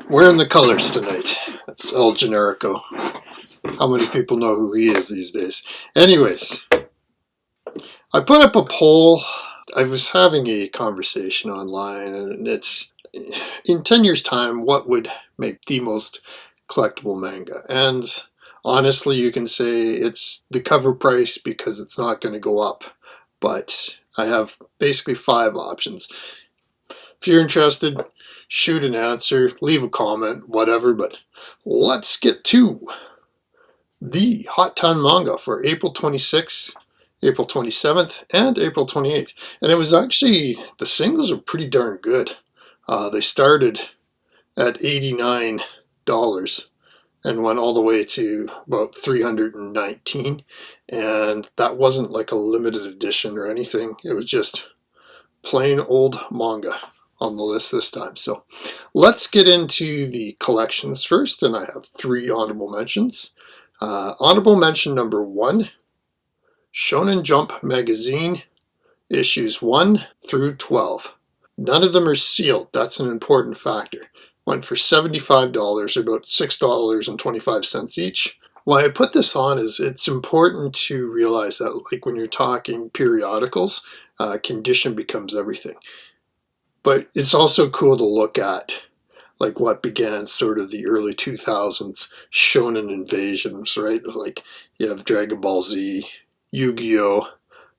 Wearing the colors tonight. That's El Generico. How many people know who he is these days? Anyways, I put up a poll. I was having a conversation online, and it's in 10 years' time, what would make the most collectible manga? And honestly, you can say it's the cover price because it's not going to go up. But I have basically 5 options. If you're interested, shoot an answer, leave a comment, whatever, but let's get to the Hot Ton manga for April 26th, April 27th, and April 28th. And it was actually, the singles are pretty darn good. They started at $89 and went all the way to about $319, and that wasn't like a limited edition or anything. It was just plain old manga on the list this time. So let's get into the collections first, and I have 3 honorable mentions. Honorable mention number 1, Shonen Jump magazine, issues 1 through 12. None of them are sealed. That's an important factor. Went for $75, or about $6.25 each. Why I put this on is it's important to realize that, like, when you're talking periodicals, condition becomes everything. But it's also cool to look at, like, what began sort of the early 2000s shonen invasions, right? It's like you have Dragon Ball Z, Yu-Gi-Oh!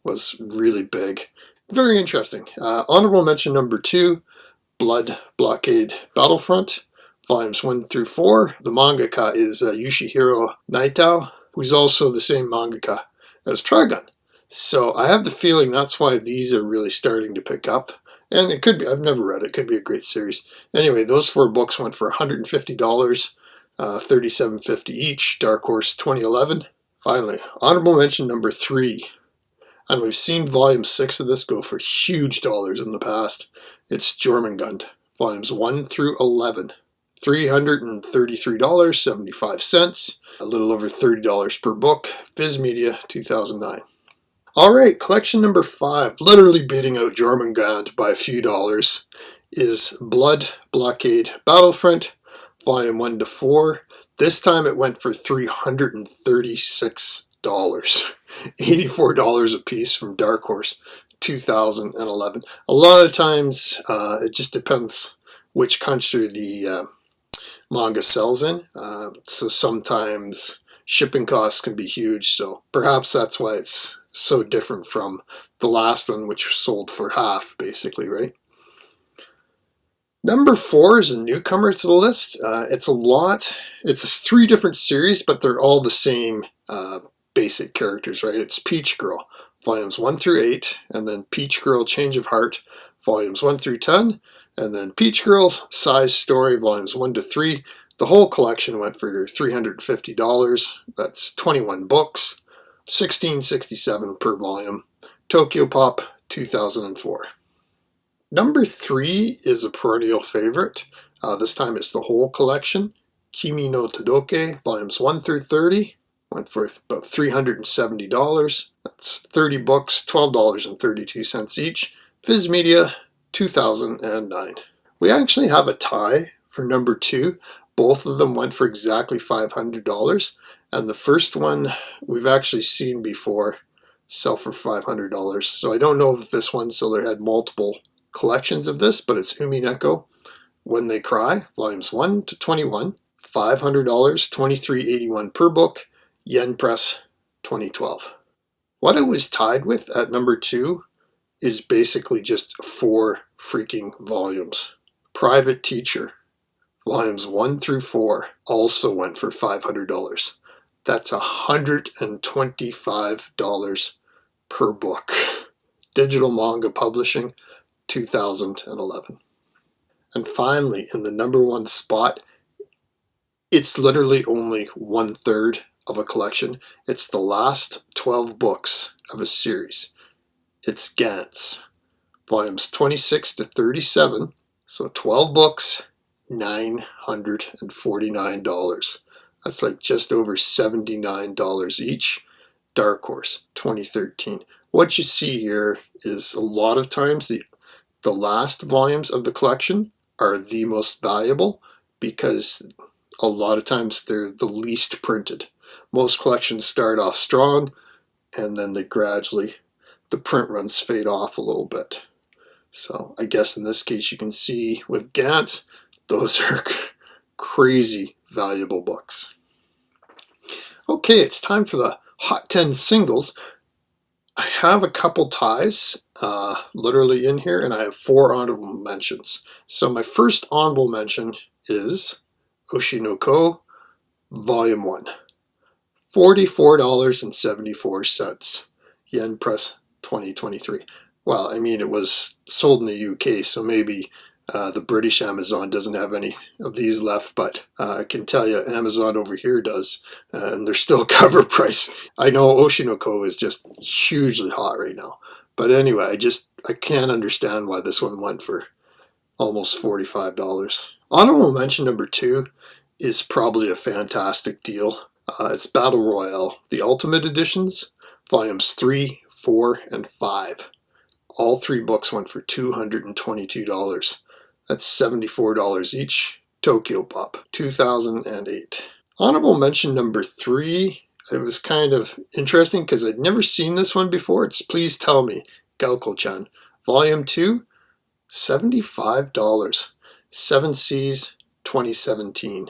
Was really big. Very interesting. Honorable mention number 2, Blood Blockade Battlefront, volumes 1 through 4. The mangaka is Yoshihiro Naitao, who's also the same mangaka as Trigun. So I have the feeling that's why these are really starting to pick up. And it could be, I've never read it, could be a great series. Anyway, those 4 books went for $150, $37.50 each. Dark Horse 2011. Finally, honorable mention number 3. And we've seen volume 6 of this go for huge dollars in the past. It's Jormungand, volumes 1 through 11. $333.75, a little over $30 per book. Viz Media, 2009. Alright, collection number 5, literally beating out Jormungand by a few dollars, is Blood Blockade Battlefront, volume 1 to 4. This time it went for $336. $84 a piece from Dark Horse, 2011. A lot of times, it just depends which country the manga sells in. So sometimes shipping costs can be huge, so perhaps that's why it's so different from the last one, which sold for half, basically, right? Number 4 is a newcomer to the list. It's a lot. It's 3 different series, but they're all the same basic characters, right? It's Peach Girl, volumes 1 through 8, and then Peach Girl Change of Heart, volumes 1 through 10, and then Peach Girl's Size Story, volumes 1 to 3. The whole collection went for $350. That's 21 books, $16.67 per volume. Tokyo Pop, 2004. Number 3 is a perennial favorite. This time it's the whole collection. Kimi no Todoke, volumes 1 through 30. Went for about $370. That's 30 books, $12.32 each. Viz Media, 2009. We actually have a tie for number 2. Both of them went for exactly $500. And the first one we've actually seen before sell for $500. So I don't know if this one seller had multiple collections of this, but it's Umineko When They Cry, volumes 1 to 21. $500, $23.81 per book. Yen Press, 2012. What it was tied with at number 2 is basically just 4 freaking volumes. Private Teacher, volumes 1 through 4, also went for $500. That's $125 per book. Digital Manga Publishing, 2011. And finally, in the number 1 spot, it's literally only 1/3 of a collection. It's the last 12 books of a series. It's Gantz, volumes 26 to 37. So 12 books, $949. That's like just over $79 each. Dark Horse, 2013. What you see here is a lot of times the the last volumes of the collection are the most valuable because a lot of times they're the least printed. Most collections start off strong and then they gradually, the print runs fade off a little bit. So I guess in this case you can see with Gantz, those are crazy valuable books. Okay, it's time for the Hot 10 Singles. I have a couple ties literally in here, and I have 4 honorable mentions. So my first honorable mention is Oshinoko Volume 1. $44.74. Yen Press 2023. Well, I mean, it was sold in the UK, so maybe the British Amazon doesn't have any of these left, but I can tell you Amazon over here does, and they're still cover price. I know Oshinoko is just hugely hot right now, but anyway, I can't understand why this one went for almost $45. Honorable mention number 2 is probably a fantastic deal. It's Battle Royale, the Ultimate Editions, volumes 3, 4, and 5. All 3 books went for $222. That's $74 each. Tokyo Pop, 2008. Honorable mention number 3. It was kind of interesting because I'd never seen this one before. It's Please Tell Me, Galko-chan. Volume 2, $75. 7 Seas, 2017.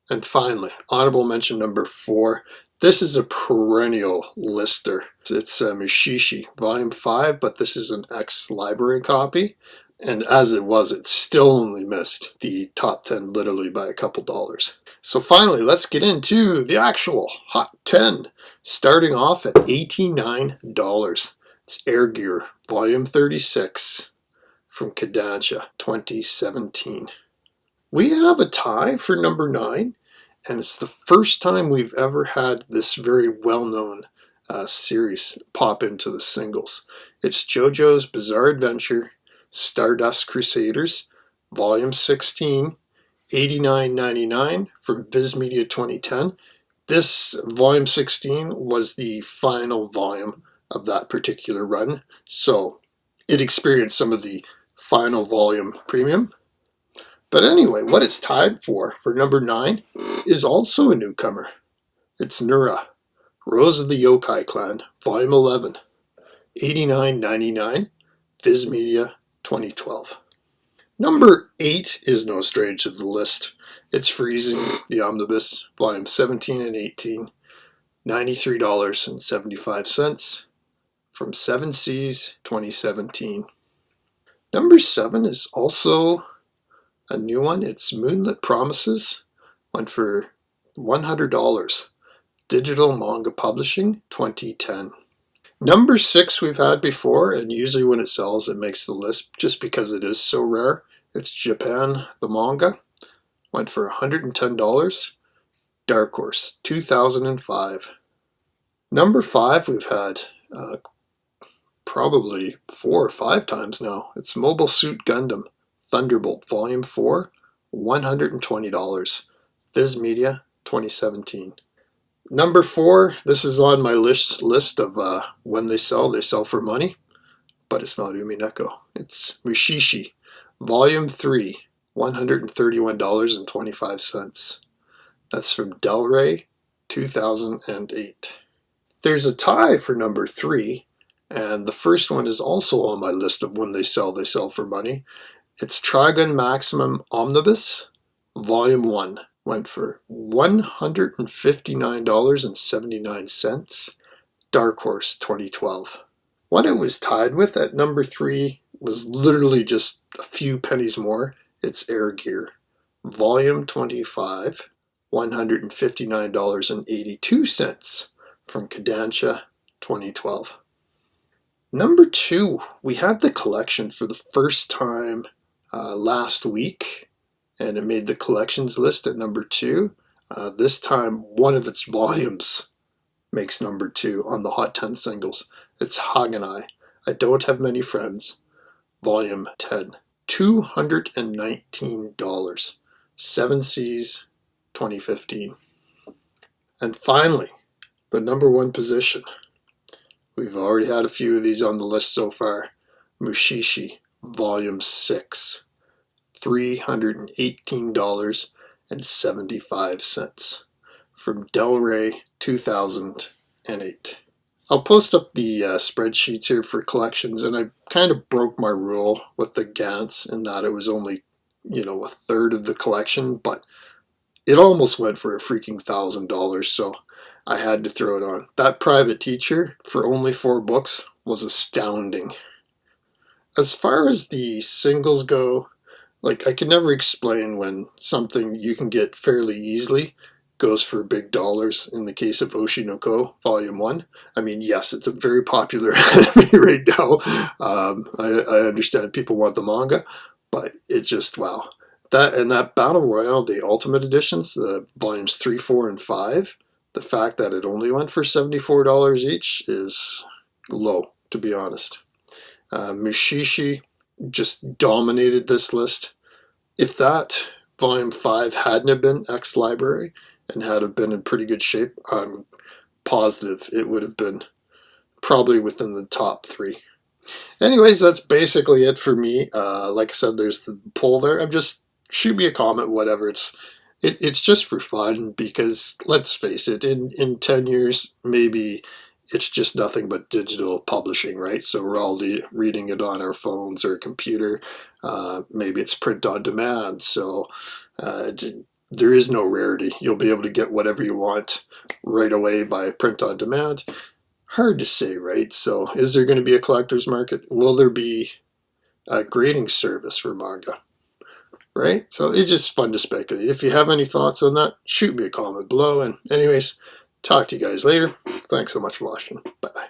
And finally, honorable mention number 4. This is a perennial lister. It's Mushishi, Volume 5, but this is an ex-library copy. And as it was, it still only missed the top 10 literally by a couple dollars. So finally, let's get into the actual Hot 10, starting off at $89. It's Air Gear, Volume 36, from Kodansha, 2017. We have a tie for number 9. And it's the first time we've ever had this very well-known series pop into the singles. It's JoJo's Bizarre Adventure, Stardust Crusaders, Volume 16, $89.99 from Viz Media 2010. This Volume 16 was the final volume of that particular run, so it experienced some of the final volume premium. But anyway, what it's tied for number 9, is also a newcomer. It's Nura, Rose of the Yokai Clan, Volume 11, $89.99, Viz Media 2012. Number 8 is no stranger to the list. It's Freezing, the Omnibus, Volume 17 and 18, $93.75, from 7 Seas 2017. Number 7 is also a new one. It's Moonlit Promises, went for $100. Digital Manga Publishing, 2010. Number 6 we've had before, and usually when it sells it makes the list just because it is so rare. It's Japan, the Manga, went for $110. Dark Horse, 2005. Number 5 we've had probably 4 or 5 times now. It's Mobile Suit Gundam, Thunderbolt, Volume 4, $120. Viz Media, 2017. Number 4, this is on my list of when they sell for money, but it's not Umineko. It's Mushishi, Volume 3, $131.25. That's from Del Rey, 2008. There's a tie for number 3, and the first one is also on my list of when they sell for money. It's Trigun Maximum Omnibus, Volume 1. Went for $159.79. Dark Horse, 2012. What it was tied with at number 3 was literally just a few pennies more. It's Air Gear, Volume 25, $159.82 from Kodansha, 2012. Number 2, we had the collection for the first time last week, and it made the collections list at number 2. This time, one of its volumes makes number 2 on the Hot 10 Singles. It's Haganai, I Don't Have Many Friends, Volume 10, $219. 7 Seas, 2015. And finally, the number 1 position. We've already had a few of these on the list so far. Mushishi, Volume 6, $318.75 from Del Rey, 2008. I'll post up the spreadsheets here for collections, and I kind of broke my rule with the Gantz in that it was only, a third of the collection, but it almost went for a freaking $1,000, so I had to throw it on. That Private Teacher for only 4 books was astounding. As far as the singles go, like, I can never explain when something you can get fairly easily goes for big dollars. In the case of Oshinoko Volume 1, I mean, yes, it's a very popular anime right now. I understand people want the manga, but it's just, wow. That Battle Royale, the Ultimate Editions, the Volumes 3, 4, and 5, the fact that it only went for $74 each is low, to be honest. Mushishi just dominated this list. If that Volume 5 hadn't have been ex-library and had have been in pretty good shape, I'm positive it would have been probably within the top 3. Anyways, that's basically it for me. Like I said, there's the poll there. Shoot me a comment, whatever. It's just for fun, because let's face it, in 10 years, maybe it's just nothing but digital publishing, right? So we're all reading it on our phones or computer. Maybe it's print on demand. So there is no rarity. You'll be able to get whatever you want right away by print on demand. Hard to say, right? So is there going to be a collector's market? Will there be a grading service for manga? Right? So it's just fun to speculate. If you have any thoughts on that, shoot me a comment below. And anyways, talk to you guys later. Thanks so much for watching. Bye-bye.